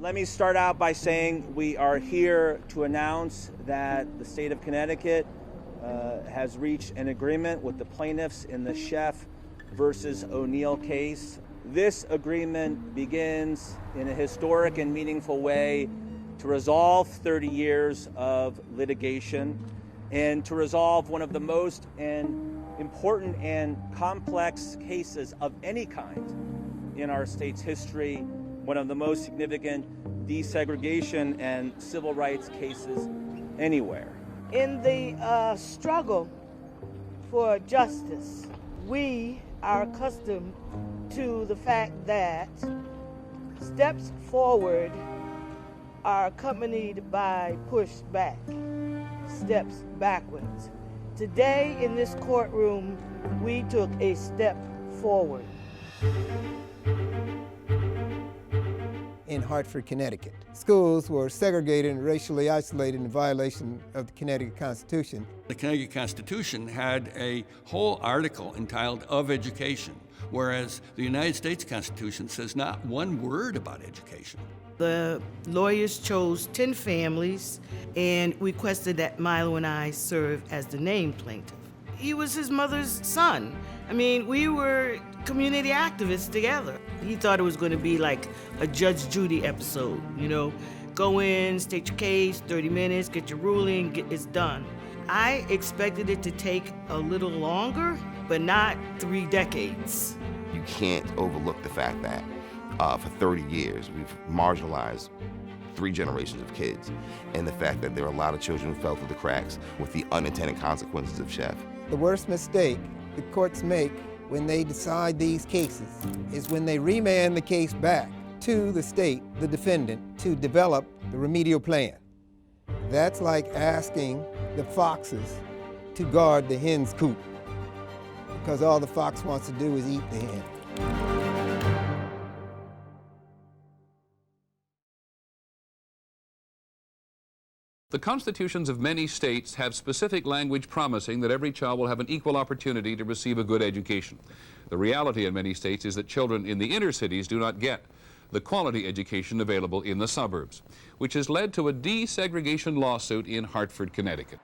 Let me start out by saying we are here to announce that the state of Connecticut has reached an agreement with the plaintiffs in the Sheff versus O'Neill case. This agreement begins in a historic and meaningful way to resolve 30 years of litigation and to resolve one of the most important and complex cases of any kind in our state's history, one of the most significant desegregation and civil rights cases anywhere. In the struggle for justice, we are accustomed to the fact that steps forward are accompanied by pushback, steps backwards. Today in this courtroom, we took a step forward. In Hartford, Connecticut, schools were segregated and racially isolated in violation of the Connecticut Constitution. The Connecticut Constitution had a whole article entitled Of Education, whereas the United States Constitution says not one word about education. The lawyers chose 10 families and requested that Milo and I serve as the named plaintiff. He was his mother's son. I mean, we were community activists together. He thought it was going to be like a Judge Judy episode, you know, go in, state your case, 30 minutes, get your ruling, it's done. I expected it to take a little longer, but not 3 decades. You can't overlook the fact that for 30 years, we've marginalized 3 generations of kids, and the fact that there are a lot of children who fell through the cracks with the unintended consequences of Sheff. The worst mistake the courts make when they decide these cases is when they remand the case back to the state, the defendant, to develop the remedial plan. That's like asking the foxes to guard the hen's coop, because all the fox wants to do is eat the hen. The constitutions of many states have specific language promising that every child will have an equal opportunity to receive a good education. The reality in many states is that children in the inner cities do not get the quality education available in the suburbs, which has led to a desegregation lawsuit in Hartford, Connecticut.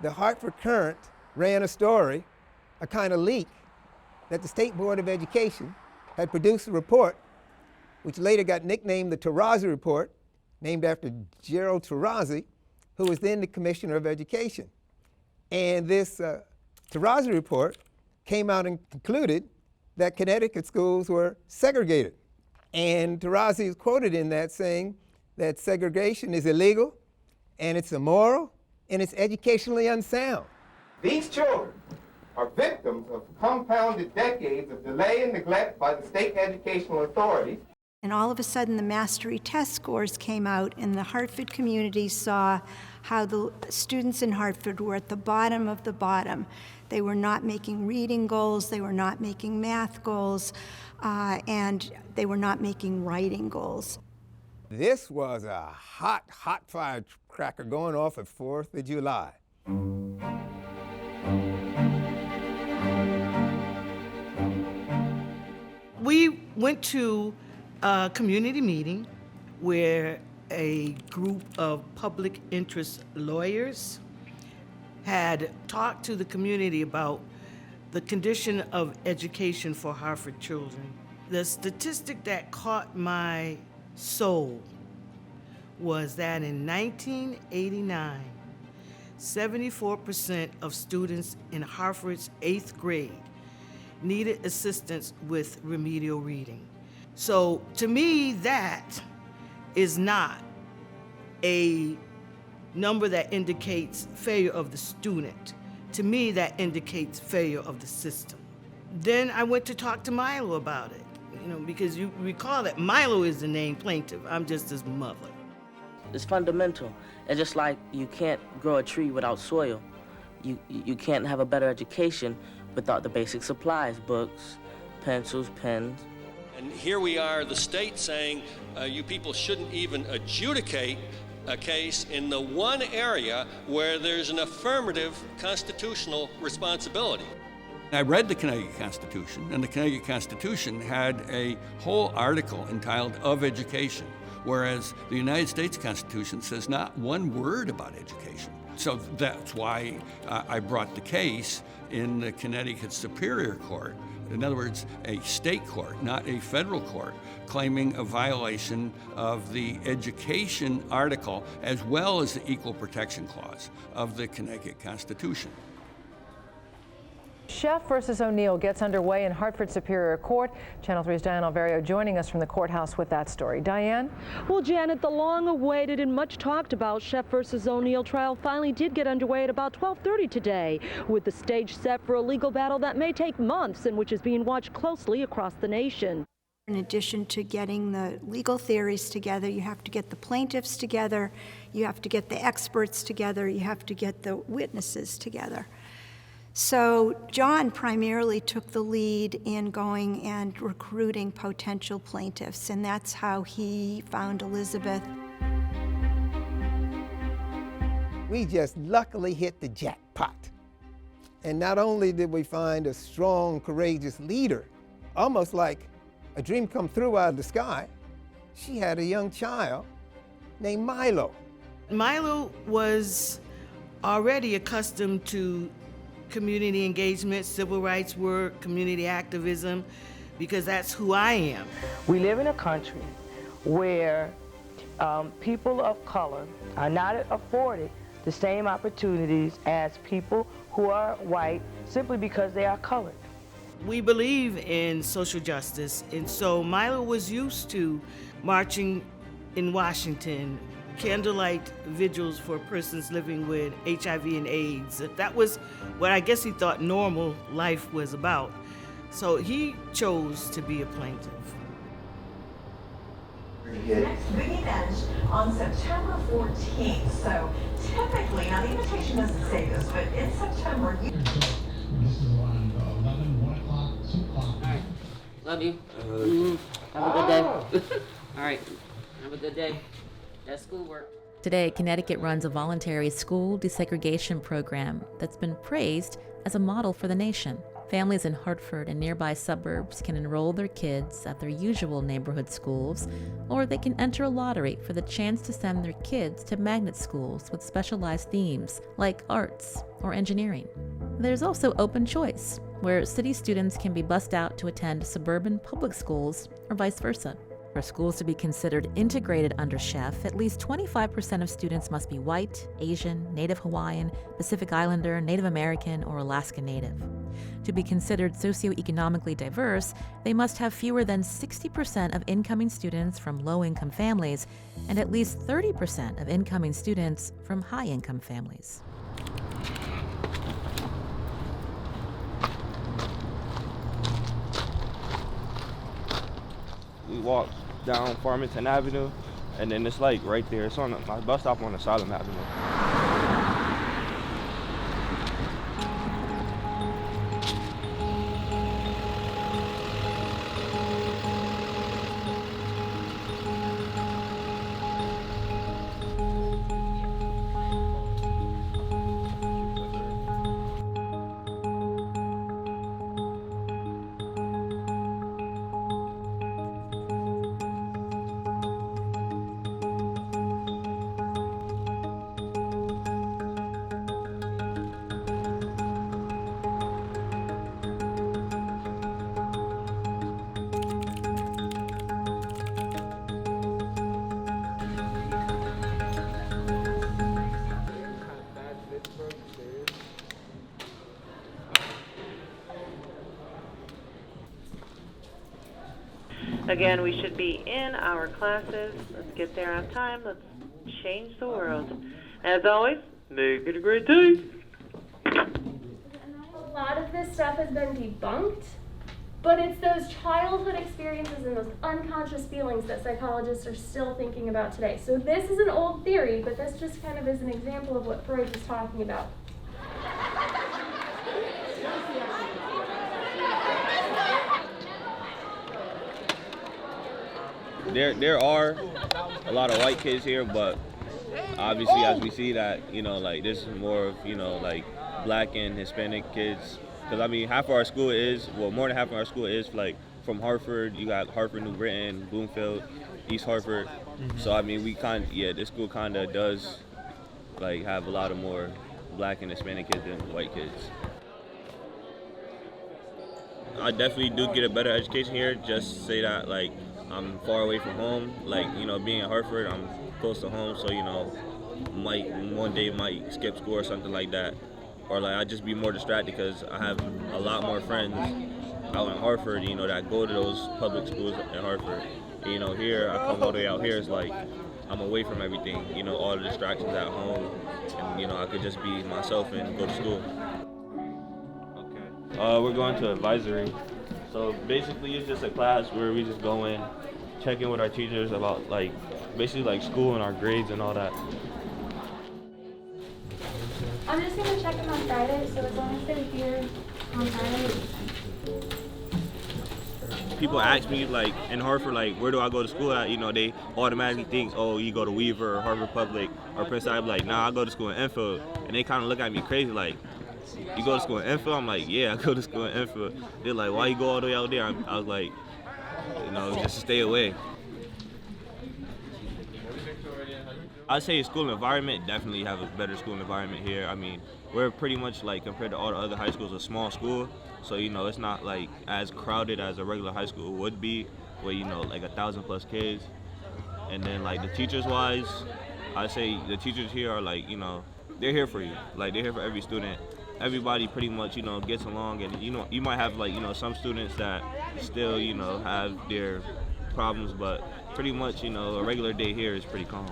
The Hartford Courant ran a story, a kind of leak, that the State Board of Education had produced a report, which later got nicknamed the Tarazi Report, named after Gerald Tarazi, who was then the Commissioner of Education. And this Tarazi report came out and concluded that Connecticut schools were segregated. And Tarazi is quoted in that saying that segregation is illegal, and it's immoral, and it's educationally unsound. These children are victims of compounded decades of delay and neglect by the state educational authorities. And all of a sudden, the mastery test scores came out, and the Hartford community saw how the students in Hartford were at the bottom of the bottom. They were not making reading goals, they were not making math goals, and they were not making writing goals. This was a hot firecracker going off at 4th of July. We went to a community meeting where a group of public interest lawyers had talked to the community about the condition of education for Hartford children. The statistic that caught my soul was that in 1989, 74% of students in Hartford's 8th grade needed assistance with remedial reading. So to me, that is not a number that indicates failure of the student. To me, that indicates failure of the system. Then I went to talk to Milo about it, you know, because you recall that Milo is the named plaintiff. I'm just his mother. It's fundamental. It's just like you can't grow a tree without soil. You can't have a better education without the basic supplies, books, pencils, pens. And here we are, the state saying you people shouldn't even adjudicate a case in the one area where there's an affirmative constitutional responsibility. I read the Connecticut Constitution, and the Connecticut Constitution had a whole article entitled Of Education, whereas the United States Constitution says not one word about education. So that's why I brought the case in the Connecticut Superior Court, in other words, a state court, not a federal court, claiming a violation of the education article as well as the Equal Protection Clause of the Connecticut Constitution. Sheff versus O'Neill gets underway in Hartford Superior Court. Channel 3's Diane Alvario joining us from the courthouse with that story. Diane? Well, Janet, the long-awaited and much talked about Sheff versus O'Neill trial finally did get underway at about 12:30 today, with the stage set for a legal battle that may take months and which is being watched closely across the nation. In addition to getting the legal theories together, you have to get the plaintiffs together, you have to get the experts together, you have to get the witnesses together. So John primarily took the lead in going and recruiting potential plaintiffs, and that's how he found Elizabeth. We just luckily hit the jackpot. And not only did we find a strong, courageous leader, almost like a dream come through out of the sky, she had a young child named Milo. Milo was already accustomed to community engagement, civil rights work, community activism, because that's who I am. We live in a country where people of color are not afforded the same opportunities as people who are white simply because they are colored. We believe in social justice, and so Milo was used to marching in Washington, candlelight vigils for persons living with HIV and AIDS. That was what I guess he thought normal life was about. So he chose to be a plaintiff. Next big event on September 14th. So typically, now the invitation doesn't say this, but in September, This is around 11, 1 o'clock, 2 o'clock. All right. Love you. Have a good day. All right. Have a good day. That's schoolwork. Today, Connecticut runs a voluntary school desegregation program that's been praised as a model for the nation. Families in Hartford and nearby suburbs can enroll their kids at their usual neighborhood schools, or they can enter a lottery for the chance to send their kids to magnet schools with specialized themes like arts or engineering. There's also open choice, where city students can be bused out to attend suburban public schools or vice versa. For schools to be considered integrated under Sheff, at least 25% of students must be white, Asian, Native Hawaiian, Pacific Islander, Native American, or Alaska Native. To be considered socioeconomically diverse, they must have fewer than 60% of incoming students from low-income families and at least 30% of incoming students from high-income families. We walked down Farmington Avenue, and then it's like right there. It's on my bus stop on Asylum Avenue. Again, we should be in our classes. Let's get there on time. Let's change the world. As always, make it a great day. A lot of this stuff has been debunked, but it's those childhood experiences and those unconscious feelings that psychologists are still thinking about today. So this is an old theory, but this just kind of is an example of what Freud was talking about. There are a lot of white kids here, but obviously as we see that, like this is more of, like black and Hispanic kids Because I mean, half of our school is, well, more than half of our school is like from Hartford. You got Hartford, New Britain, Bloomfield, East Hartford. So I mean, this school kind of does like have a lot of more Black and Hispanic kids than white kids. I definitely do get a better education here. Just say that like I'm far away from home. Like, you know, being in Hartford, I'm close to home, so you know, one day might skip school or something like that, or like I just be more distracted because I have a lot more friends out in Hartford, you know, that go to those public schools in Hartford. And, you know, here I come all the way out here, it's like I'm away from everything, you know, all the distractions at home, and you know, I could just be myself and go to school. Okay. We're going to advisory. So basically it's just a class where we just go in, check in with our teachers about like, basically like school and our grades and all that. I'm just gonna check them on Friday, so as long as they're here on Friday. People ask me like in Hartford, like where do I go to school at? You know, they automatically think, oh, you go to Weaver or Harvard Public or Princeton. I'm like, nah, I go to school in Enfield, and they kind of look at me crazy, like, you go to school in Enfield? I'm like, yeah, I go to school in Enfield. They're like, why you go all the way out there? I was like, you know, just to stay away. I'd say school environment, definitely have a better school environment here. I mean, we're pretty much like, compared to all the other high schools, a small school. So, you know, it's not like as crowded as a regular high school would be, where, you know, like 1,000+ kids. And then like the teachers wise, I'd say the teachers here are like, you know, they're here for you. Like they're here for every student. Everybody pretty much, you know, gets along, and you know, you might have like, you know, some students that still, you know, have their problems, but pretty much, you know, a regular day here is pretty calm.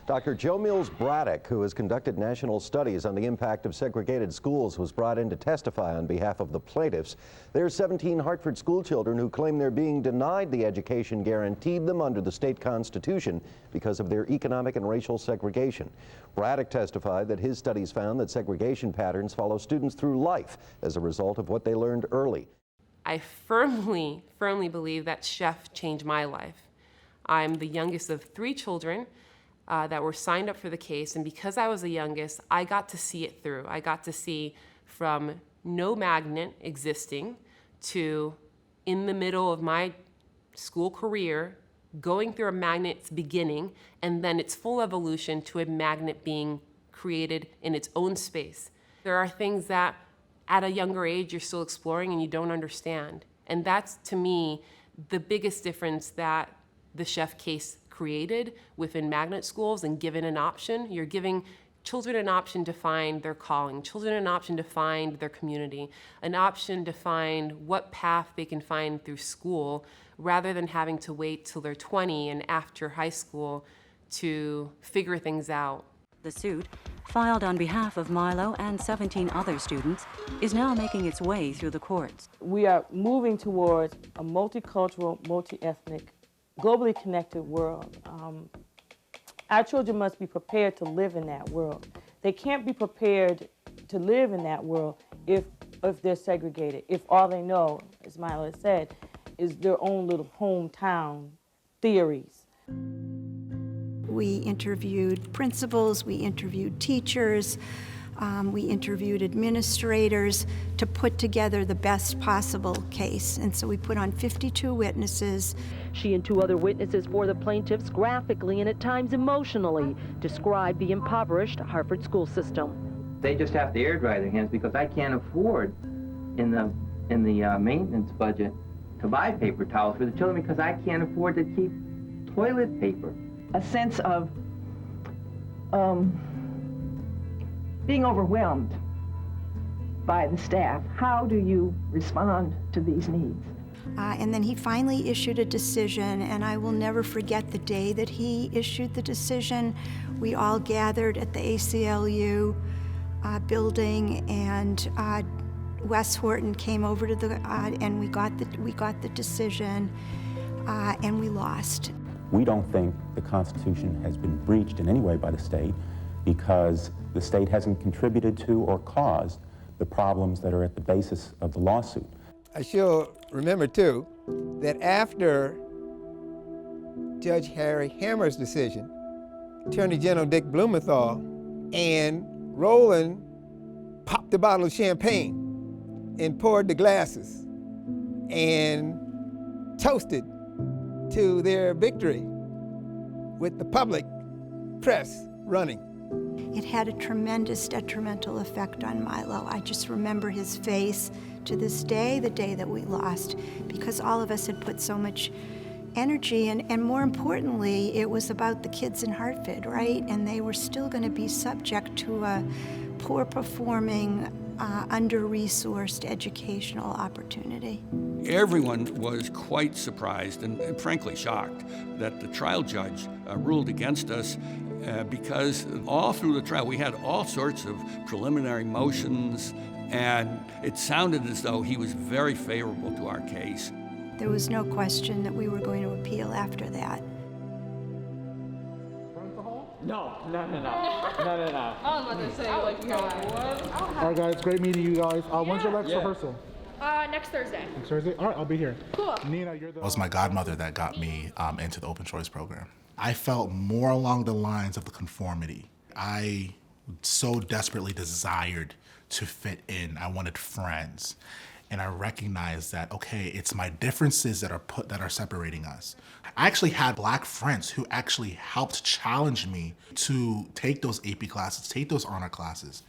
Dr. Joe Mills Braddock, who has conducted national studies on the impact of segregated schools, was brought in to testify on behalf of the plaintiffs. There are 17 Hartford school children who claim they're being denied the education guaranteed them under the state constitution because of their economic and racial segregation. Braddock testified that his studies found that segregation patterns follow students through life as a result of what they learned early. I firmly believe that Chef changed my life. I'm the youngest of 3 children that were signed up for the case, and because I was the youngest, I got to see it through. I got to see from no magnet existing to, in the middle of my school career, going through a magnet's beginning, and then its full evolution to a magnet being created in its own space. There are things that at a younger age you're still exploring and you don't understand. And that's, to me, the biggest difference that the Chef case created within magnet schools. And given an option, you're giving children an option to find their calling, children an option to find their community, an option to find what path they can find through school, rather than having to wait till they're 20 and after high school to figure things out. The suit, filed on behalf of Milo and 17 other students, is now making its way through the courts. We are moving towards a multicultural, multi-ethnic, globally connected world. Our children must be prepared to live in that world. They can't be prepared to live in that world if they're segregated, if all they know, as Milo has said, is their own little hometown theories. We interviewed principals, we interviewed teachers, we interviewed administrators to put together the best possible case. And so we put on 52 witnesses. She and 2 other witnesses for the plaintiffs graphically and at times emotionally described the impoverished Hartford school system. They just have to air dry their hands because I can't afford in the maintenance budget to buy paper towels for the children because I can't afford to keep toilet paper. A sense of being overwhelmed by the staff. How do you respond to these needs? And then he finally issued a decision, and I will never forget the day that he issued the decision. We all gathered at the ACLU building, and Wes Horton came over to the and we got the decision, and we lost. We don't think the Constitution has been breached in any way by the state because the state hasn't contributed to or caused the problems that are at the basis of the lawsuit. I sure remember, too, that after Judge Harry Hammer's decision, Attorney General Dick Blumenthal and Rowland popped popped a bottle of champagne and poured the glasses and toasted to their victory with the public press running. It had a tremendous detrimental effect on Milo. I just remember his face to this day, the day that we lost, because all of us had put so much energy, and more importantly, it was about the kids in Hartford, right? And they were still going to be subject to a poor performing, under-resourced educational opportunity. Everyone was quite surprised and frankly shocked that the trial judge ruled against us because all through the trial we had all sorts of preliminary motions, and it sounded as though he was very favorable to our case. There was no question that we were going to appeal after that. No. I was about to say, like, no. All right, guys, great meeting you guys. When's your next rehearsal? Next Thursday. Next Thursday? All right, I'll be here. Cool. Nina, you're the... It was my godmother that got me into the Open Choice program. I felt more along the lines of the conformity. I so desperately desired to fit in. I wanted friends. And I recognized that, okay, it's my differences that are separating us. I actually had Black friends who actually helped challenge me to take those AP classes, take those honor classes.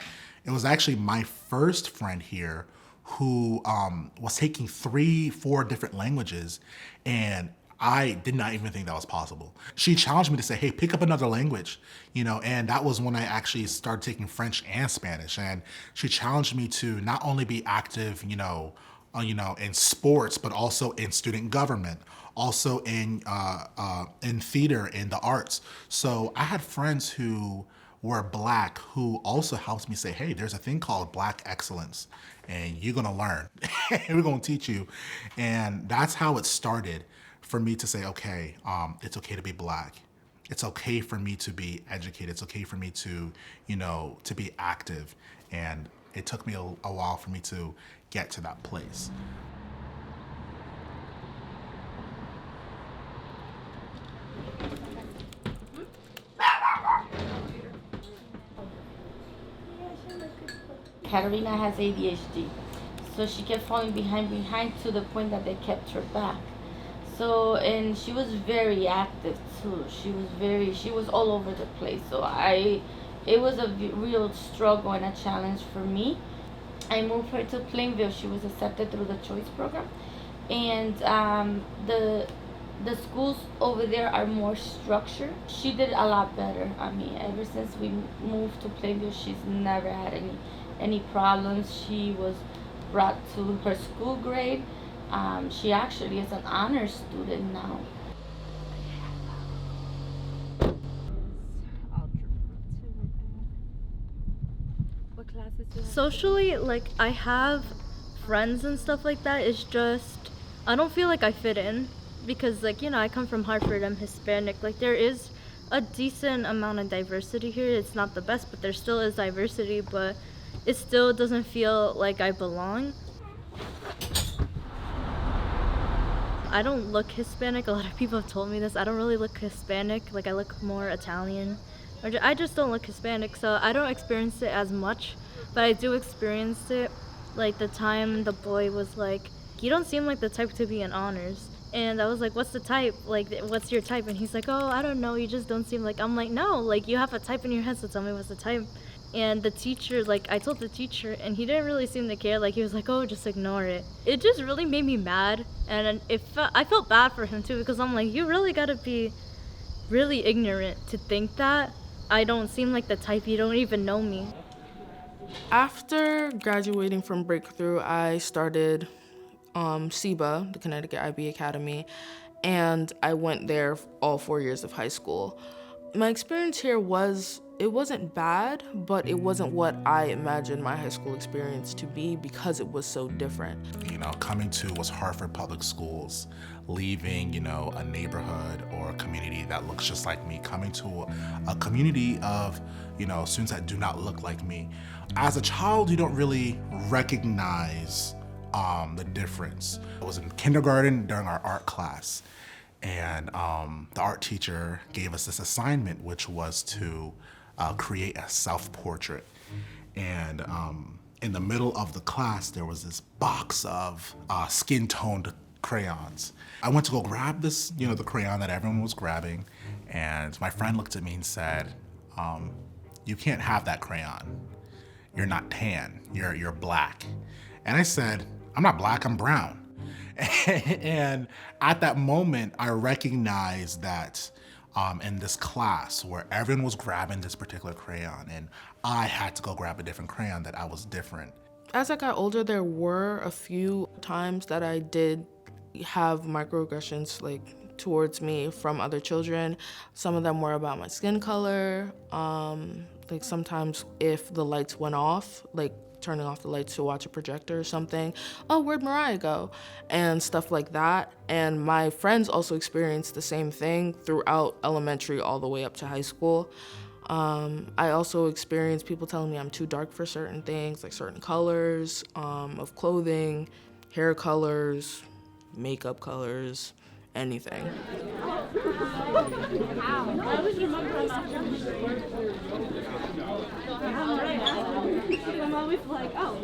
It was actually my first friend here who was taking 3-4 different languages, and I did not even think that was possible. She challenged me to say, hey, pick up another language, and that was when I actually started taking French and Spanish. And she challenged me to not only be active, in sports, but also in student government, also in theater, in the arts. So I had friends who were Black who also helped me say, hey, there's a thing called Black excellence, and you're gonna learn, and we're gonna teach you. And that's how it started for me to say, okay, it's okay to be Black. It's okay for me to be educated. It's okay for me to, to be active. And it took me a while for me to get to that place. Katarina has ADHD, so she kept falling behind to the point that they kept her back. So, and she was very active too. She was all over the place. So it was a real struggle and a challenge for me. I moved her to Plainville. She was accepted through the Choice program. And the schools over there are more structured. She did a lot better. I mean, ever since we moved to Plainville, she's never had any problems. She was brought to her school grade. She actually is an honors student now. Socially, like, I have friends and stuff like that. It's just, I don't feel like I fit in because, like, I come from Hartford, I'm Hispanic. Like, there is a decent amount of diversity here. It's not the best, but there still is diversity, but it still doesn't feel like I belong. I don't look Hispanic. A lot of people have told me this. I don't really look Hispanic. Like, I look more Italian. I just don't look Hispanic, so I don't experience it as much. But I do experience it, like the time the boy was like, you don't seem like the type to be in honors. And I was like, what's the type? Like, what's your type? And he's like, oh, I don't know. You just don't seem like, I'm like, no, like, you have a type in your head, so tell me what's the type. And the teacher, like, I told the teacher, and he didn't really seem to care. Like, he was like, oh, just ignore it. It just really made me mad. And I felt bad for him, too, because I'm like, you really gotta be really ignorant to think that. I don't seem like the type, you don't even know me. After graduating from Breakthrough, I started CEBA, the Connecticut IB Academy, and I went there all 4 years of high school. My experience here wasn't bad, but it wasn't what I imagined my high school experience to be because it was so different. Coming to was Hartford Public Schools, leaving, a neighborhood or a community that looks just like me, coming to a community of, students that do not look like me. As a child, you don't really recognize the difference. I was in kindergarten during our art class, and the art teacher gave us this assignment, which was to create a self-portrait. And in the middle of the class, there was this box of skin-toned crayons. I went to go grab this, the crayon that everyone was grabbing, and my friend looked at me and said, you can't have that crayon. You're not tan, you're black. And I said, I'm not black, I'm brown. And at that moment, I recognized that in this class where everyone was grabbing this particular crayon and I had to go grab a different crayon, that I was different. As I got older, there were a few times that I did have microaggressions towards me from other children. Some of them were about my skin color. Sometimes if the lights went off, turning off the lights to watch a projector or something, oh, where'd Mariah go? And stuff like that. And my friends also experienced the same thing throughout elementary all the way up to high school. I also experienced people telling me I'm too dark for certain things, like certain colors of clothing, hair colors, makeup colors, anything. I'm always like, oh.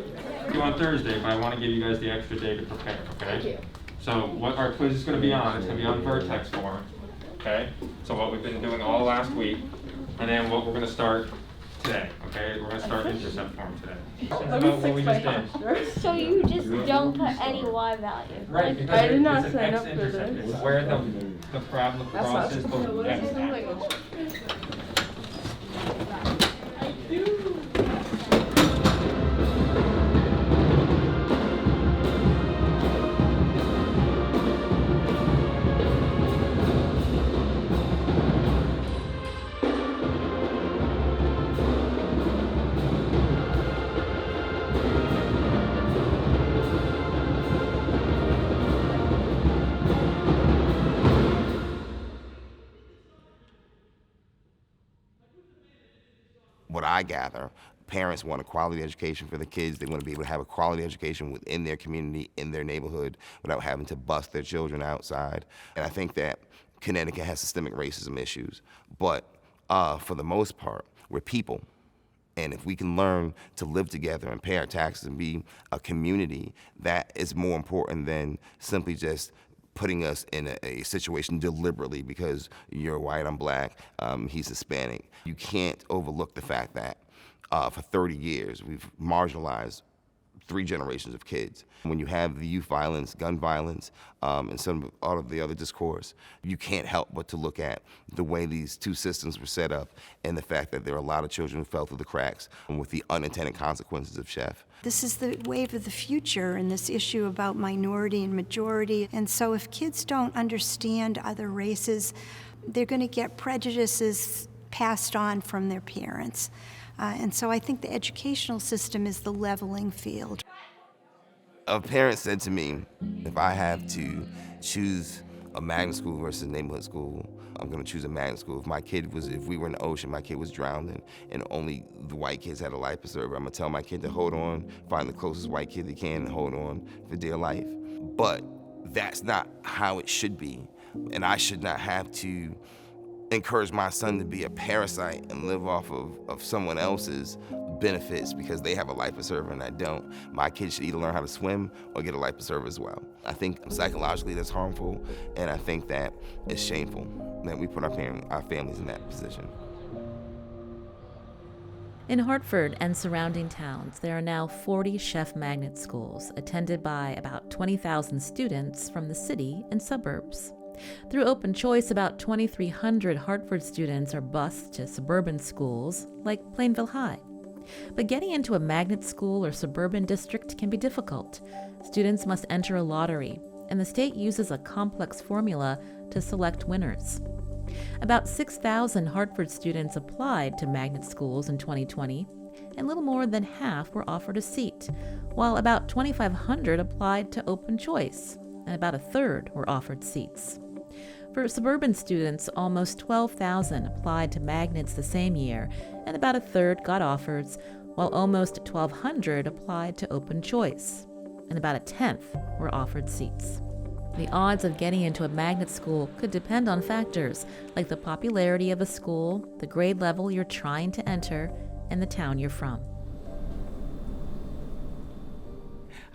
On Thursday, but I want to give you guys the extra day to prepare, okay? Thank you. So what our quiz is going to be on, it's going to be on Vertex form, okay? So what we've been doing all last week, and then what we're going to start today, okay? We're going to start intercept form today. About what we just did. So you just don't put any Y value? Right, because I did not it's an sign X up for intercept. this. It's where the problem crosses the X. What I gather, parents want a quality education for the kids. They want to be able to have a quality education within their community, in their neighborhood, without having to bust their children outside. And I think that Connecticut has systemic racism issues, but for the most part, we're people. And if we can learn to live together and pay our taxes and be a community, that is more important than simply just putting us in a situation deliberately because you're white, I'm black, he's Hispanic. You can't overlook the fact that for 30 years we've marginalized 3 generations of kids. When you have the youth violence, gun violence, and all of the other discourse, you can't help but to look at the way these 2 systems were set up and the fact that there are a lot of children who fell through the cracks with the unintended consequences of Chef. This is the wave of the future and this issue about minority and majority. And so if kids don't understand other races, they're going to get prejudices passed on from their parents. And so I think the educational system is the leveling field. A parent said to me, if I have to choose a magnet school versus a neighborhood school, I'm going to choose a magnet school. If we were in the ocean, my kid was drowning, and only the white kids had a life preserver, I'm going to tell my kid to hold on, find the closest white kid they can, and hold on for dear life. But that's not how it should be, and I should not have to encourage my son to be a parasite and live off of someone else's benefits because they have a life preserver and I don't. My kids should either learn how to swim or get a life preserver as well. I think psychologically that's harmful, and I think that it's shameful that we put our families in that position. In Hartford and surrounding towns, there are now 40 chef magnet schools attended by about 20,000 students from the city and suburbs. Through Open Choice, about 2,300 Hartford students are bused to suburban schools like Plainville High. But getting into a magnet school or suburban district can be difficult. Students must enter a lottery, and the state uses a complex formula to select winners. About 6,000 Hartford students applied to magnet schools in 2020, and little more than half were offered a seat, while about 2,500 applied to Open Choice, and about a third were offered seats. For suburban students, almost 12,000 applied to magnets the same year, and about a third got offers, while almost 1,200 applied to Open Choice, and about a tenth were offered seats. The odds of getting into a magnet school could depend on factors like the popularity of a school, the grade level you're trying to enter, and the town you're from.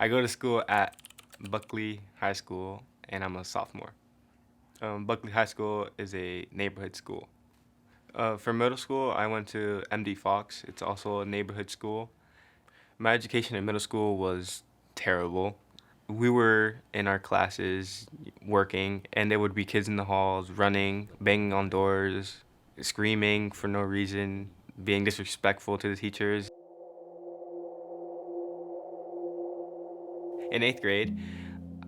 I go to school at Buckley High School, and I'm a sophomore. Buckley High School is a neighborhood school. For middle school, I went to MD Fox. It's also a neighborhood school. My education in middle school was terrible. We were in our classes working, and there would be kids in the halls running, banging on doors, screaming for no reason, being disrespectful to the teachers. In 8th grade,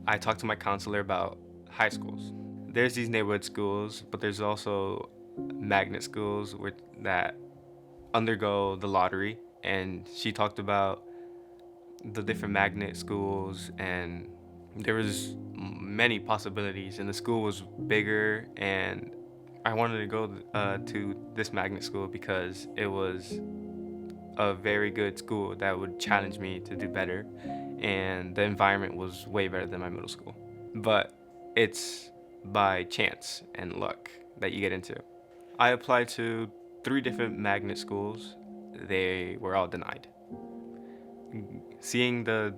I talked to my counselor about high schools. There's these neighborhood schools, but there's also magnet schools that undergo the lottery, and she talked about the different magnet schools, and there was many possibilities, and the school was bigger, and I wanted to go to this magnet school because it was a very good school that would challenge me to do better, and the environment was way better than my middle school. But it's by chance and luck that you get into. I applied to 3 different magnet schools. They were all denied. Seeing the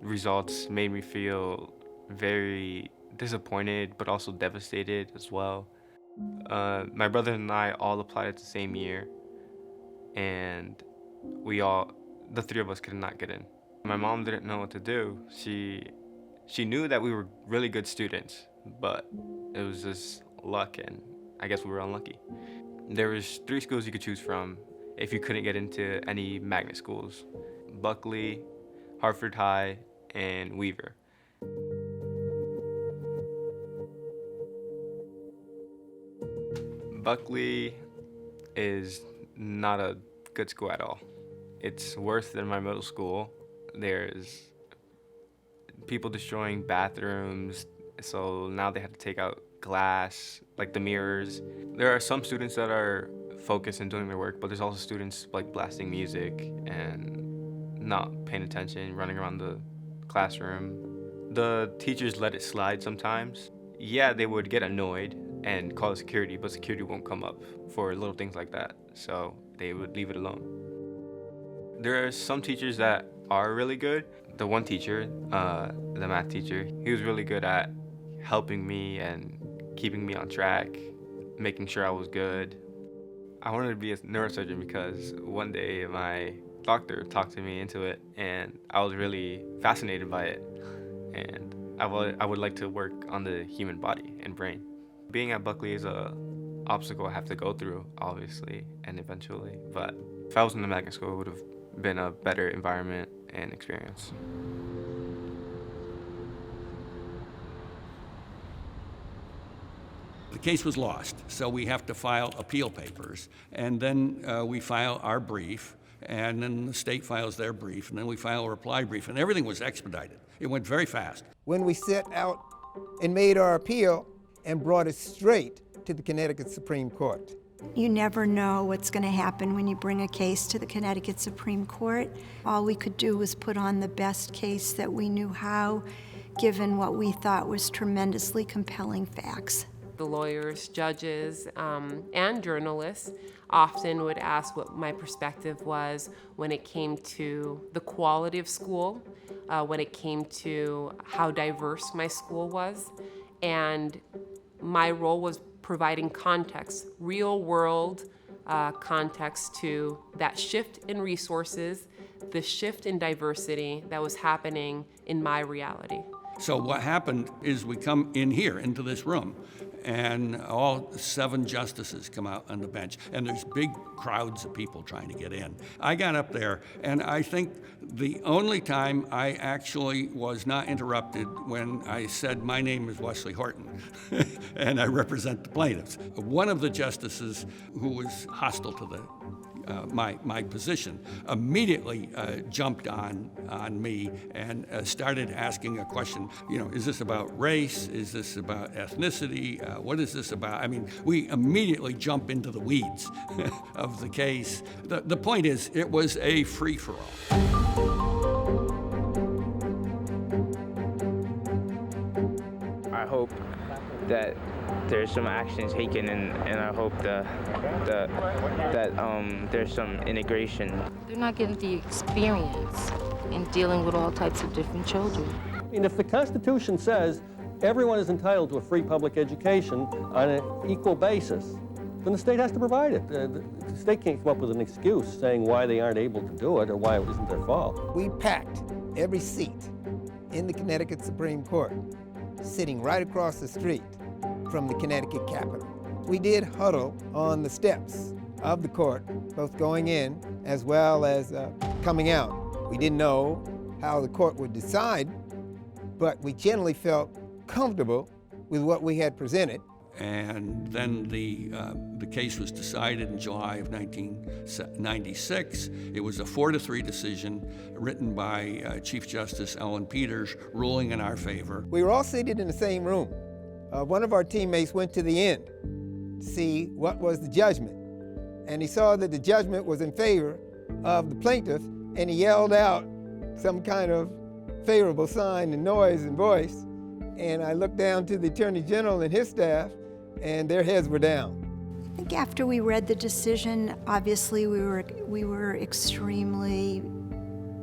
results made me feel very disappointed, but also devastated as well. My brother and I all applied at the same year, and the 3 of us could not get in. My mom didn't know what to do. She knew that we were really good students, but it was just luck, and I guess we were unlucky. There was 3 schools you could choose from if you couldn't get into any magnet schools: Buckley, Hartford High, and Weaver. Buckley is not a good school at all. It's worse than my middle school. There's people destroying bathrooms, so now they have to take out glass, like the mirrors. There are some students that are focused in doing their work, but there's also students like blasting music and not paying attention, running around the classroom. The teachers let it slide sometimes. Yeah, they would get annoyed and call security, but security won't come up for little things like that, so they would leave it alone. There are some teachers that are really good. The one teacher, the math teacher, he was really good at helping me and keeping me on track, making sure I was good. I wanted to be a neurosurgeon because one day my doctor talked to me into it, and I was really fascinated by it. And I would like to work on the human body and brain. Being at Buckley is an obstacle I have to go through, obviously, and eventually. But if I was in the magnet school, it would have been a better environment and experience. The case was lost, so we have to file appeal papers, and then we file our brief, and then the state files their brief, and then we file a reply brief, and everything was expedited. It went very fast. When we set out and made our appeal and brought it straight to the Connecticut Supreme Court. You never know what's going to happen when you bring a case to the Connecticut Supreme Court. All we could do was put on the best case that we knew how, given what we thought was tremendously compelling facts. The lawyers, judges, and journalists often would ask what my perspective was when it came to the quality of school, when it came to how diverse my school was, and my role was providing context, real world context to that shift in resources, the shift in diversity that was happening in my reality. So what happened is we come in here, into this room, and all 7 justices come out on the bench, and there's big crowds of people trying to get in. I got up there, and I think the only time I actually was not interrupted when I said, my name is Wesley Horton, and I represent the plaintiffs. One of the justices who was hostile to the my position immediately jumped on me and started asking a question. You know, is this about race? Is this about ethnicity? What is this about? I mean, we immediately jump into the weeds of the case. The point is, it was a free-for-all. I hope that there's some action taken, and I hope that there's some integration. They're not getting the experience in dealing with all types of different children. I mean, if the Constitution says everyone is entitled to a free public education on an equal basis, then the state has to provide it. The state can't come up with an excuse saying why they aren't able to do it or why it isn't their fault. We packed every seat in the Connecticut Supreme Court, sitting right across the street from the Connecticut Capitol. We did huddle on the steps of the court, both going in as well as coming out. We didn't know how the court would decide, but we generally felt comfortable with what we had presented. And then the case was decided in July of 1996. It was a 4-3 decision written by Chief Justice Ellen Peters, ruling in our favor. We were all seated in the same room. One of our teammates went to the end to see what was the judgment. And he saw that the judgment was in favor of the plaintiff, and he yelled out some kind of favorable sign and noise and voice. And I looked down to the Attorney General and his staff, and their heads were down. I think after we read the decision, obviously we were extremely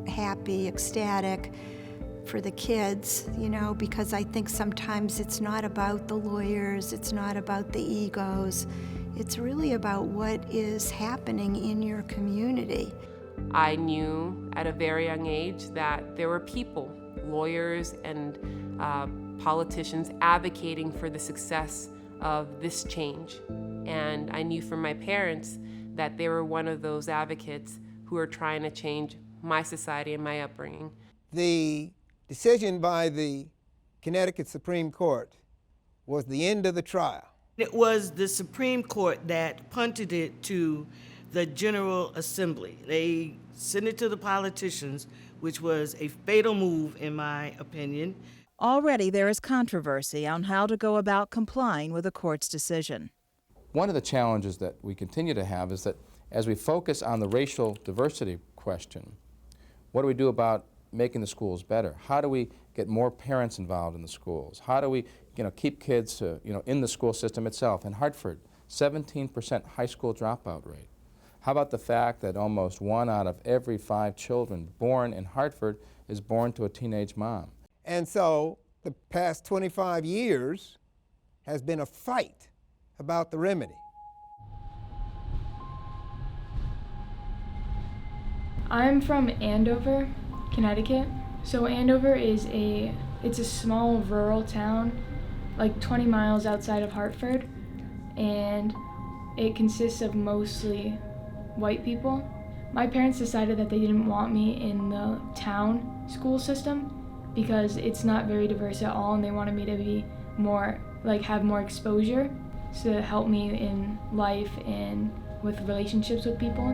happy, ecstatic for the kids, you know, because I think sometimes it's not about the lawyers, it's not about the egos, it's really about what is happening in your community. I knew at a very young age that there were people, lawyers and politicians, advocating for the success of this change. And I knew from my parents that they were one of those advocates who are trying to change my society and my upbringing. The decision by the Connecticut Supreme Court was the end of the trial. It was the Supreme Court that punted it to the General Assembly. They sent it to the politicians, which was a fatal move in my opinion. Already there is controversy on how to go about complying with the court's decision. One of the challenges that we continue to have is that as we focus on the racial diversity question, what do we do about making the schools better? How do we get more parents involved in the schools? How do we keep kids in the school system itself? In Hartford, 17% high school dropout rate. How about the fact that almost 1 out of every 5 children born in Hartford is born to a teenage mom? And so the past 25 years has been a fight about the remedy. I'm from Andover, Connecticut. So Andover is it's a small rural town, like 20 miles outside of Hartford, and it consists of mostly white people. My parents decided that they didn't want me in the town school system because it's not very diverse at all, and they wanted me to be more, have more exposure to help me in life and with relationships with people.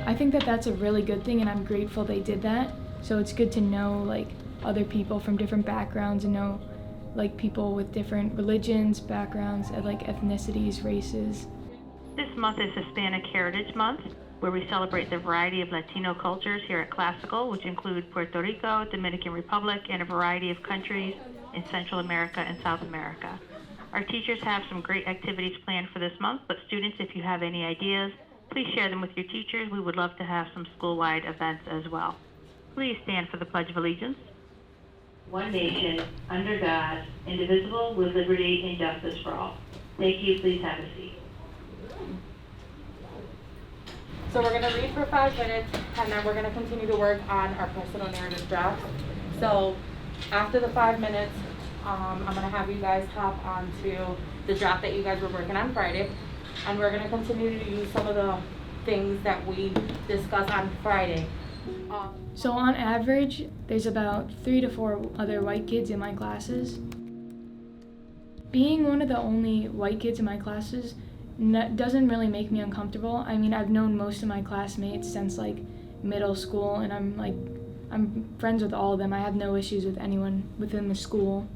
I think that that's a really good thing, and I'm grateful they did that. So it's good to know other people from different backgrounds and know people with different religions, backgrounds, ethnicities, races. This month is Hispanic Heritage Month, where we celebrate the variety of Latino cultures here at Classical, which include Puerto Rico, Dominican Republic, and a variety of countries in Central America and South America. Our teachers have some great activities planned for this month, but students, if you have any ideas, please share them with your teachers. We would love to have some school-wide events as well. Please stand for the Pledge of Allegiance. One nation, under God, indivisible, with liberty and justice for all. Thank you. Please have a seat. So we're going to read for 5 minutes, and then we're going to continue to work on our personal narrative drafts. So after the 5 minutes, I'm going to have you guys hop onto the draft that you guys were working on Friday, and we're going to continue to use some of the things that we discussed on Friday. So on average, there's about 3 to 4 other white kids in my classes. Being one of the only white kids in my classes doesn't really make me uncomfortable. I mean, I've known most of my classmates since middle school, and I'm friends with all of them. I have no issues with anyone within the school.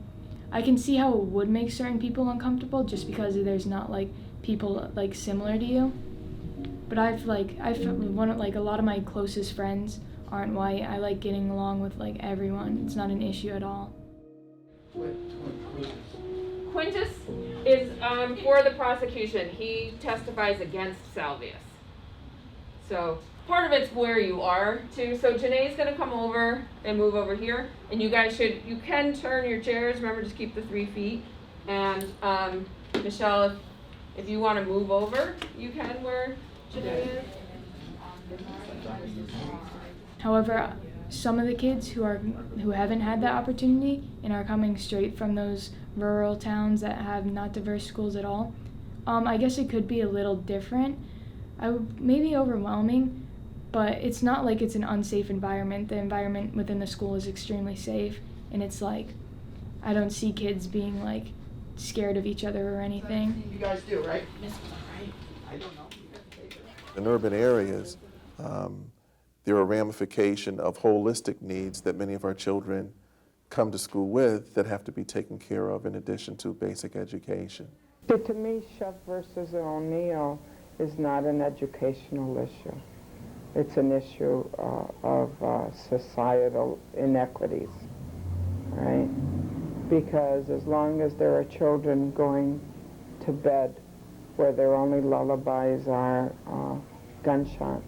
I can see how it would make certain people uncomfortable just because there's not people similar to you. But I've a lot of my closest friends aren't white. I like getting along with like everyone. It's not an issue at all. Quintus is for the prosecution. He testifies against Salvius. So part of it's where you are too. So Janae's gonna come over and move over here, and you guys you can turn your chairs. Remember, just keep the 3 feet. And Michelle, if you want to move over, you can where Janae is. However, some of the kids who haven't had that opportunity and are coming straight from those rural towns that have not diverse schools at all, I guess it could be a little different. Maybe overwhelming, but it's not like it's an unsafe environment. The environment within the school is extremely safe, and it's like I don't see kids being like scared of each other or anything. You guys do, right? I don't know. In urban areas, there are ramifications of holistic needs that many of our children come to school with that have to be taken care of in addition to basic education. To me, Sheff versus O'Neill is not an educational issue. It's an issue of societal inequities, right? Because as long as there are children going to bed where their only lullabies are gunshots,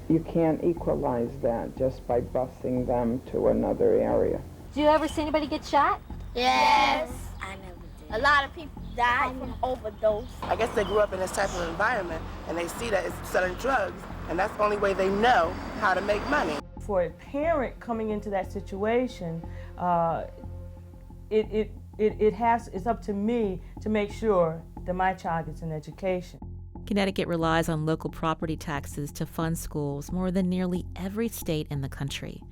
you can't equalize that just by busing them to another area. Do you ever see anybody get shot? Yes. I never did. A lot of people died from overdose. I guess they grew up in this type of environment and they see that it's selling drugs, and that's the only way they know how to make money. For a parent coming into that situation, it's up to me to make sure that my child gets an education. Connecticut relies on local property taxes to fund schools more than nearly every state in the country.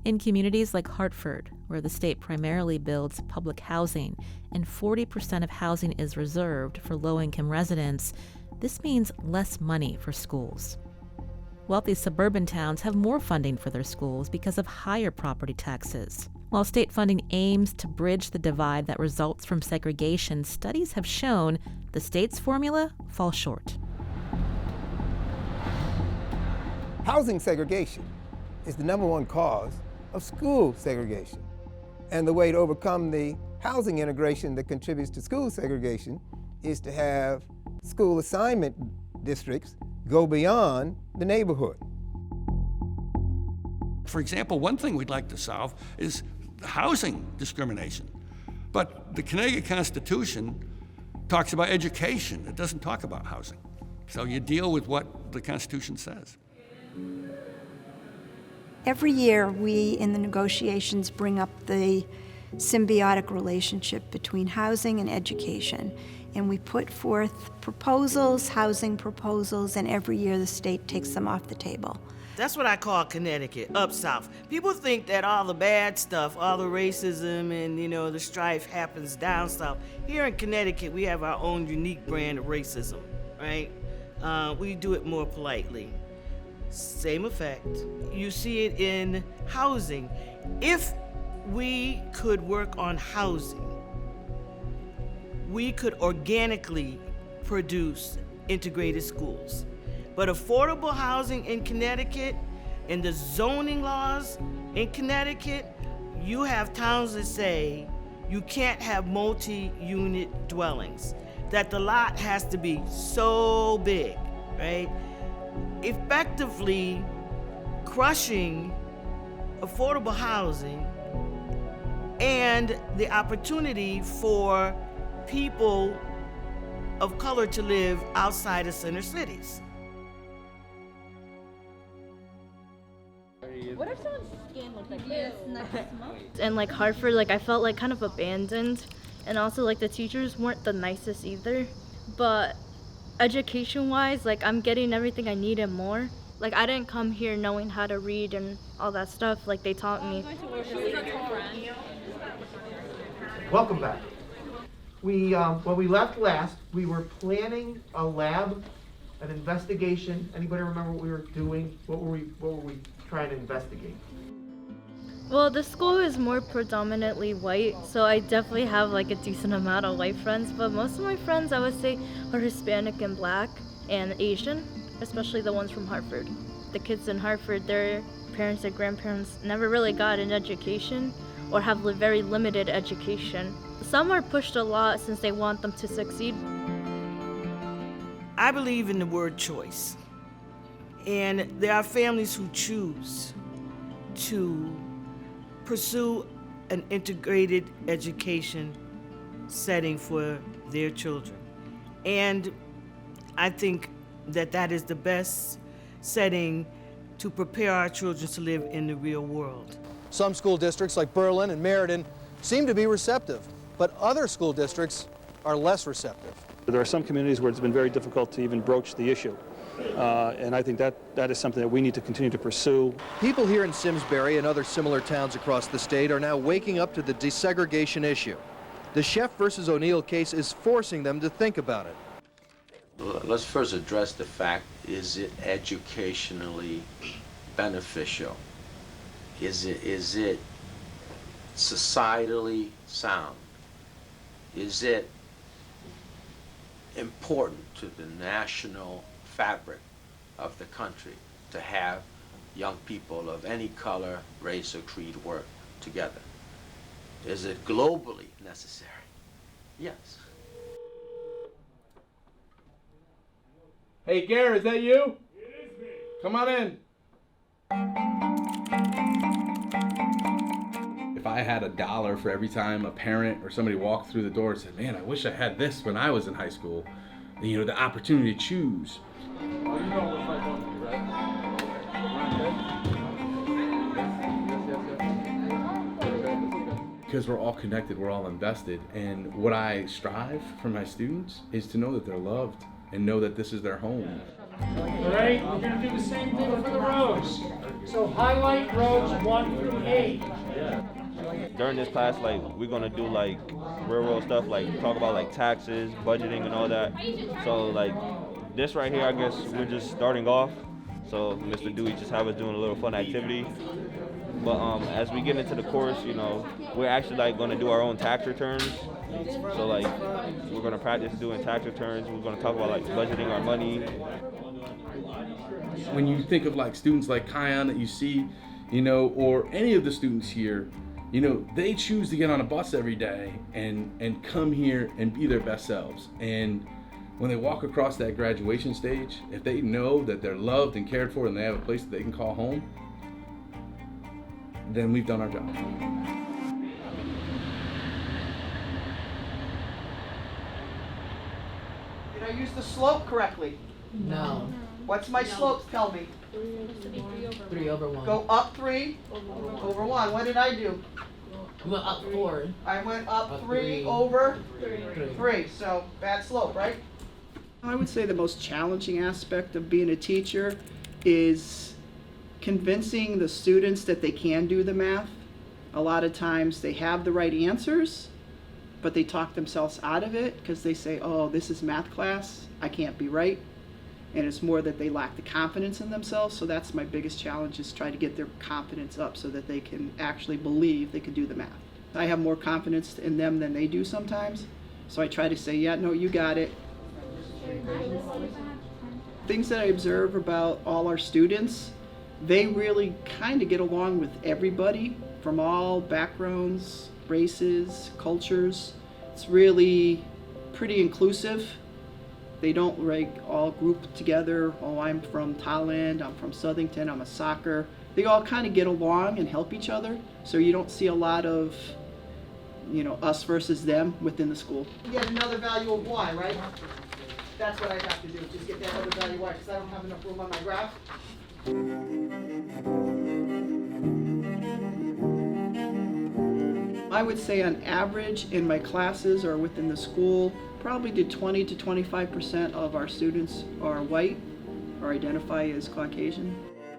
In communities like Hartford, where the state primarily builds public housing and 40% of housing is reserved for low-income residents, this means less money for schools. Wealthy suburban towns have more funding for their schools because of higher property taxes. While state funding aims to bridge the divide that results from segregation, studies have shown the state's formula falls short. Housing segregation is the #1 cause of school segregation. And the way to overcome the housing integration that contributes to school segregation is to have school assignment districts go beyond the neighborhood. For example, one thing we'd like to solve is housing discrimination. But the Connecticut Constitution talks about education. It doesn't talk about housing. So you deal with what the Constitution says. Every year, we in the negotiations bring up the symbiotic relationship between housing and education. And we put forth proposals, housing proposals, and every year the state takes them off the table. That's what I call Connecticut, up south. People think that all the bad stuff, all the racism and, the strife happens down south. Here in Connecticut, we have our own unique brand of racism, right? We do it more politely. Same effect. You see it in housing. If we could work on housing, we could organically produce integrated schools. But affordable housing in Connecticut and the zoning laws in Connecticut, you have towns that say you can't have multi-unit dwellings, that the lot has to be so big, right? Effectively crushing affordable housing and the opportunity for people of color to live outside of center cities. What if someone's skin looked like this and that's smoke? And like Hartford, like I felt like kind of abandoned, and also like the teachers weren't the nicest either. But education-wise, like I'm getting everything I need and more. Like I didn't come here knowing how to read and all that stuff like they taught me. Welcome back. When we left last, we were planning a lab, an investigation. Anybody remember what we were doing? What were we trying to investigate? Well, the school is more predominantly white, so I definitely have like a decent amount of white friends, but most of my friends I would say are Hispanic and Black and Asian, especially the ones from Hartford. The kids in Hartford, their parents and grandparents never really got an education or have very limited education. Some are pushed a lot since they want them to succeed. I believe in the word choice. And there are families who choose to pursue an integrated education setting for their children. And I think that that is the best setting to prepare our children to live in the real world. Some school districts like Berlin and Meriden seem to be receptive, but other school districts are less receptive. There are some communities where it's been very difficult to even broach the issue. And I think that is something that we need to continue to pursue. People here in Simsbury and other similar towns across the state are now waking up to the desegregation issue. The Sheff versus O'Neill case is forcing them to think about it. Let's first address the fact, is it educationally beneficial? Is it societally sound? Is it important to the national fabric of the country to have young people of any color, race, or creed work together? Is it globally necessary? Yes. Hey, Gary, is that you? It is me. Come on in. If I had $1 for every time a parent or somebody walked through the door and said, man, I wish I had this when I was in high school, you know, the opportunity to choose. Oh, you know what my phone is, right? Because we're all connected, we're all invested, and what I strive for my students is to know that they're loved and know that this is their home. All right, we're going to do the same thing for the rows. So highlight rows 1 through 8. During this class, like, we're going to do like real world stuff, like talk about like taxes, budgeting, and all that. So like this right here, I guess we're just starting off. So Mr. Dewey just have us doing a little fun activity. But as we get into the course, you know, we're actually like going to do our own tax returns. So like we're going to practice doing tax returns. We're going to talk about like budgeting our money. When you think of like students like Kion that you see, you know, or any of the students here, you know, they choose to get on a bus every day and come here and be their best selves. And when they walk across that graduation stage, if they know that they're loved and cared for and they have a place that they can call home, then we've done our job. Did I use the slope correctly? No. What's my slopes tell me? 3 over 1. Go up 3 over 1. What did I do? You went up 4. I went up 3 3 over 3. So bad slope, right? I would say the most challenging aspect of being a teacher is convincing the students that they can do the math. A lot of times they have the right answers, but they talk themselves out of it because they say, oh, this is math class, I can't be right. And it's more that they lack the confidence in themselves. So that's my biggest challenge, is try to get their confidence up so that they can actually believe they can do the math. I have more confidence in them than they do sometimes. So I try to say, yeah, no, you got it. Things that I observe about all our students, they really kind of get along with everybody from all backgrounds, races, cultures. It's really pretty inclusive. They don't like all group together. Oh, I'm from Thailand, I'm from Southington, I'm a soccer. They all kind of get along and help each other. So you don't see a lot of, you know, us versus them within the school. You get another value of y, right? That's what I have to do, just get that other value y, because I don't have enough room on my graph. I would say on average in my classes or within the school, probably 20 to 25% of our students are white or identify as Caucasian.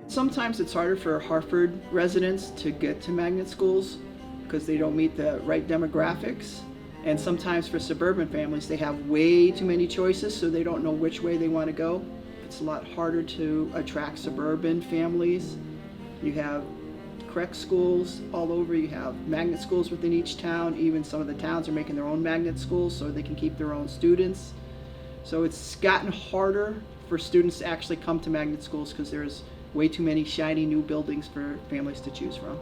Sometimes it's harder for Hartford residents to get to magnet schools because they don't meet the right demographics. And sometimes for suburban families, they have way too many choices, so they don't know which way they want to go. It's a lot harder to attract suburban families. You have correct schools all over. You have magnet schools within each town. Even some of the towns are making their own magnet schools so they can keep their own students. So it's gotten harder for students to actually come to magnet schools because there's way too many shiny new buildings for families to choose from.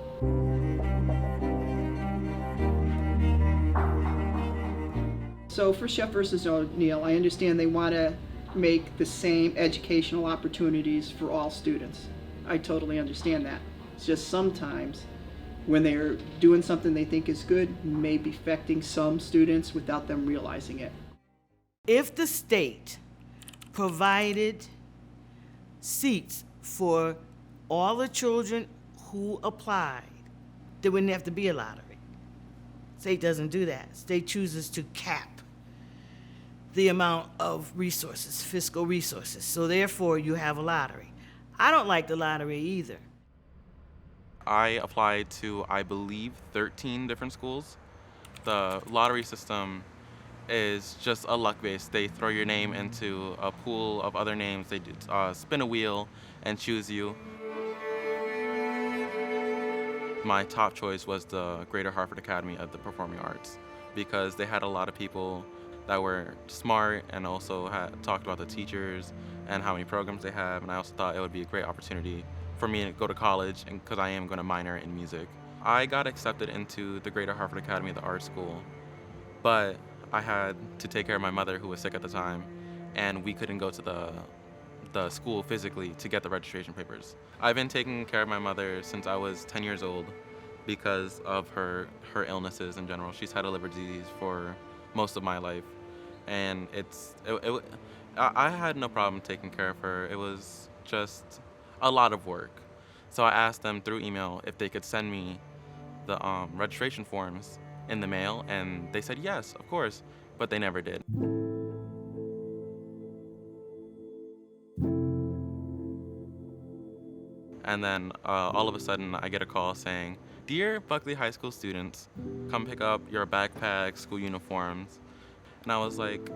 So for Sheff versus O'Neill, I understand they want to make the same educational opportunities for all students. I totally understand that. It's just sometimes when they're doing something they think is good, may be affecting some students without them realizing it. If the state provided seats for all the children who applied, there wouldn't have to be a lottery. State doesn't do that. State chooses to cap the amount of resources, fiscal resources. So therefore, you have a lottery. I don't like the lottery either. I applied to, I believe, 13 different schools. The lottery system is just a luck base. They throw your name into a pool of other names. They spin a wheel and choose you. My top choice was the Greater Hartford Academy of the Performing Arts because they had a lot of people that were smart and also had talked about the teachers and how many programs they have, and I also thought it would be a great opportunity for me to go to college because I am going to minor in music. I got accepted into the Greater Hartford Academy of the Art School, but I had to take care of my mother who was sick at the time, and we couldn't go to the school physically to get the registration papers. I've been taking care of my mother since I was 10 years old because of her illnesses in general. She's had a liver disease for most of my life, and I had no problem taking care of her. It was just a lot of work. So I asked them through email if they could send me the registration forms in the mail, and they said yes, of course, but they never did. And then all of a sudden I get a call saying, "Dear Buckley High School students, come pick up your backpacks, school uniforms." And I was like,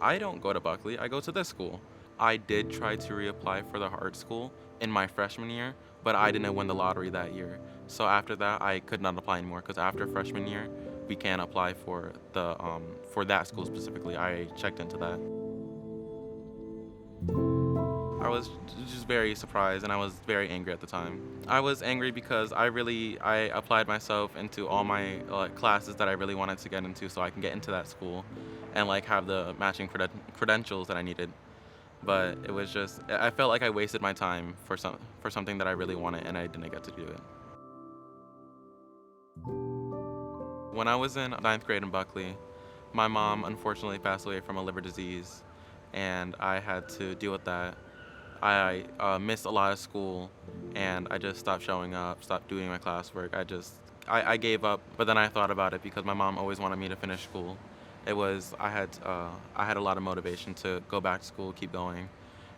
I don't go to Buckley, I go to this school. I did try to reapply for the art school in my freshman year, but I didn't win the lottery that year. So after that, I could not apply anymore because after freshman year, we can't apply for that school specifically. I checked into that. I was just very surprised and I was very angry at the time. I was angry because I applied myself into all my classes that I really wanted to get into so I can get into that school and have the matching credentials that I needed. But it was just, I felt like I wasted my time for something that I really wanted and I didn't get to do it. When I was in 9th grade in Buckley, my mom unfortunately passed away from a liver disease and I had to deal with that. I missed a lot of school and I just stopped showing up, stopped doing my classwork. I gave up, but then I thought about it because my mom always wanted me to finish school. I had a lot of motivation to go back to school, keep going,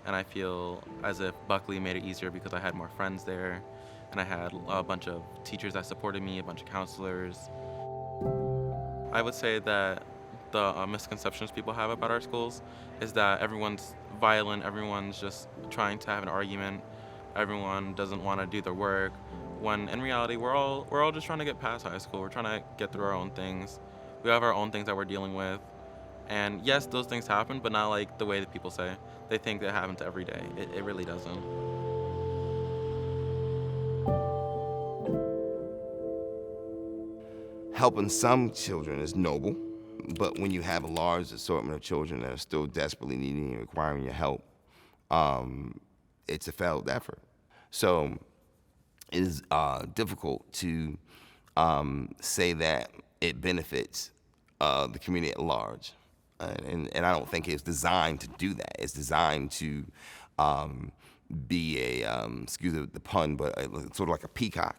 and I feel as if Buckley made it easier because I had more friends there and I had a bunch of teachers that supported me, a bunch of counselors. I would say that the misconceptions people have about our schools is that everyone's violent, everyone's just trying to have an argument, everyone doesn't want to do their work, when in reality we're all just trying to get past high school. We're trying to get through our own things. We have our own things that we're dealing with. And yes, those things happen, but not like the way that people say. They think that happens every day. It really doesn't. Helping some children is noble, but when you have a large assortment of children that are still desperately needing and requiring your help, it's a failed effort. So it is difficult to say that it benefits the community at large. And I don't think it's designed to do that. It's designed to be excuse the pun, but sort of like a peacock.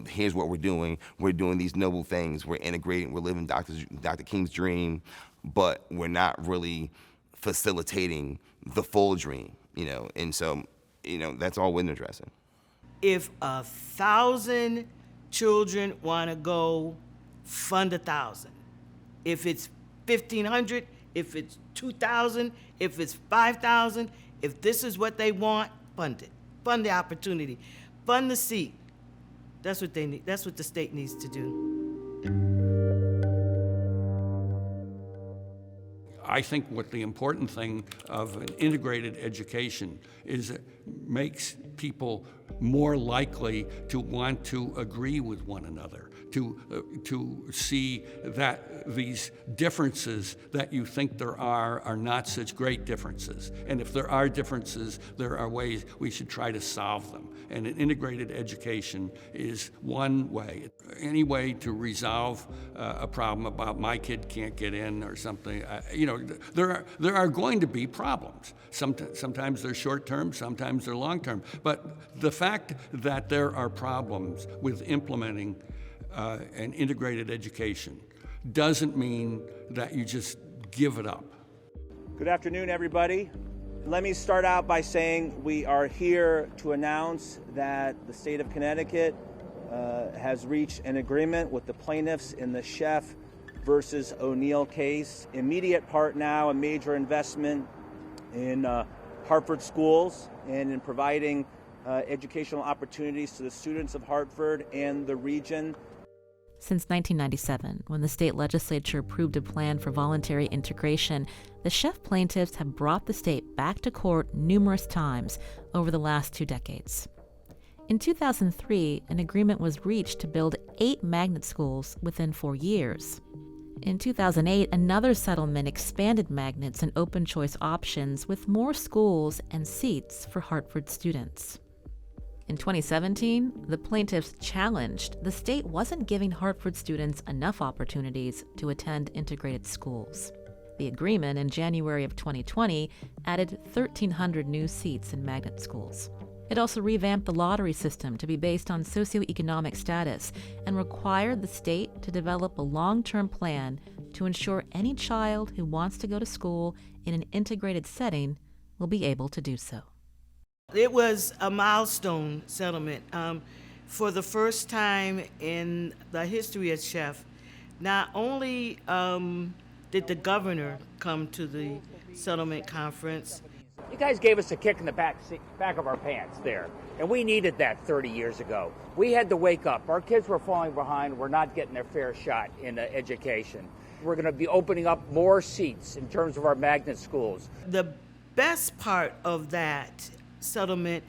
Here's what we're doing. We're doing these noble things. We're integrating. We're living Dr. King's dream, but we're not really facilitating the full dream, And so, that's all we're addressing. If 1,000 children want to go, fund 1,000. If it's 1,500, if it's 2,000, if it's 5,000, if this is what they want, fund it. Fund the opportunity. Fund the seat. That's what they need. That's what the state needs to do. I think what the important thing of an integrated education is it makes people more likely to want to agree with one another, to see that these differences that you think there are not such great differences. And if there are differences, there are ways we should try to solve them. And an integrated education is one way. Any way to resolve a problem about my kid can't get in or something, there are going to be problems. Sometimes they're short-term, sometimes they're long-term. But the fact that there are problems with implementing an integrated education doesn't mean that you just give it up. Good afternoon, everybody. Let me start out by saying we are here to announce that the state of Connecticut has reached an agreement with the plaintiffs in the Sheff versus O'Neill case. Immediate part now, a major investment in Hartford schools and in providing educational opportunities to the students of Hartford and the region. Since 1997, when the state legislature approved a plan for voluntary integration, the Sheff plaintiffs have brought the state back to court numerous times over the last 2 decades. In 2003, an agreement was reached to build 8 magnet schools within 4 years. In 2008, another settlement expanded magnets and open choice options with more schools and seats for Hartford students. In 2017, the plaintiffs challenged the state wasn't giving Hartford students enough opportunities to attend integrated schools. The agreement in January of 2020 added 1,300 new seats in magnet schools. It also revamped the lottery system to be based on socioeconomic status and required the state to develop a long-term plan to ensure any child who wants to go to school in an integrated setting will be able to do so. It was a milestone settlement. For the first time in the history of Sheff, not only did the governor come to the settlement conference. You guys gave us a kick in the back of our pants there, and we needed that 30 years ago. We had to wake up. Our kids were falling behind. We're not getting their fair shot in education. We're going to be opening up more seats in terms of our magnet schools. The best part of that settlement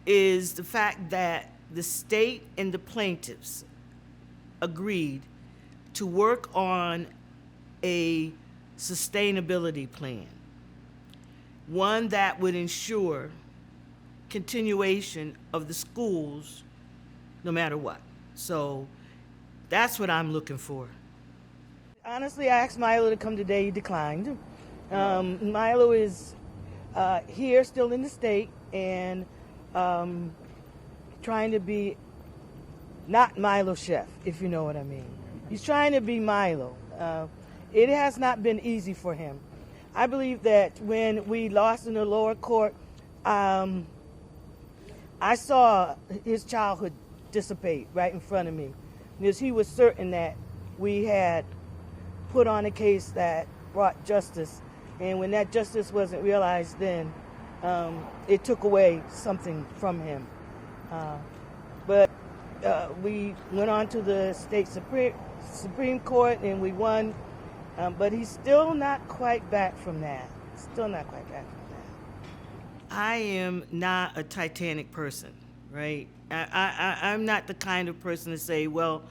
is the fact that the state and the plaintiffs agreed to work on a sustainability plan, one that would ensure continuation of the schools no matter what. So that's what I'm looking for. Honestly, I asked Milo to come today. He declined. Milo is here still in the state and trying to be not Milo Sheff, if you know what I mean. He's trying to be Milo. It has not been easy for him. I believe that when we lost in the lower court, I saw his childhood dissipate right in front of me, because he was certain that we had put on a case that brought justice, and when that justice wasn't realized then, it took away something from him. But we went on to the state Supreme Court and we won, but he's still not quite back from that. Still not quite back from that. I am not a Titanic person, right? I'm not the kind of person to say, well,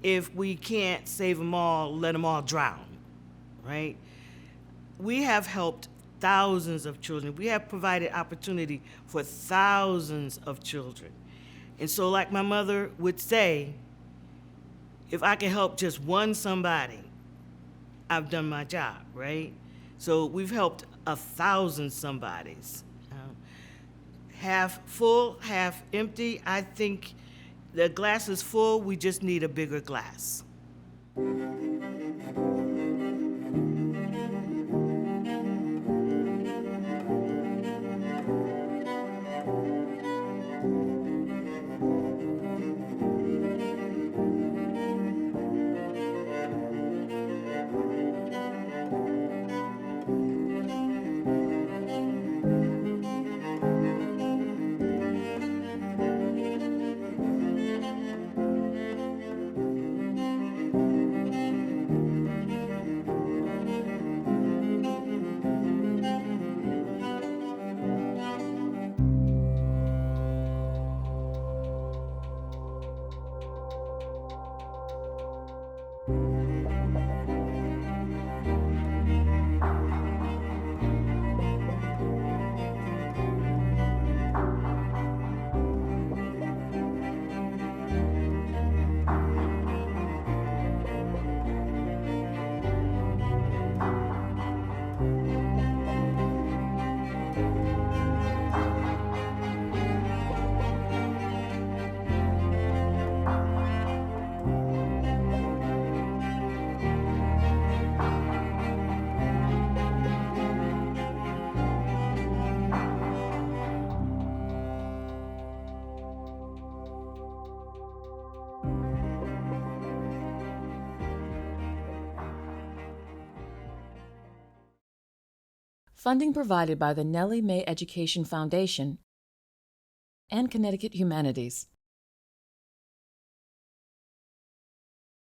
if we can't save them all, let them all drown, right? We have helped thousands of children. We have provided opportunity for thousands of children. And so like my mother would say, if I can help just one somebody, I've done my job, right? So we've helped 1,000 somebodies. Half full, half empty. I think the glass is full, we just need a bigger glass. Funding provided by the Nellie Mae Education Foundation and Connecticut Humanities.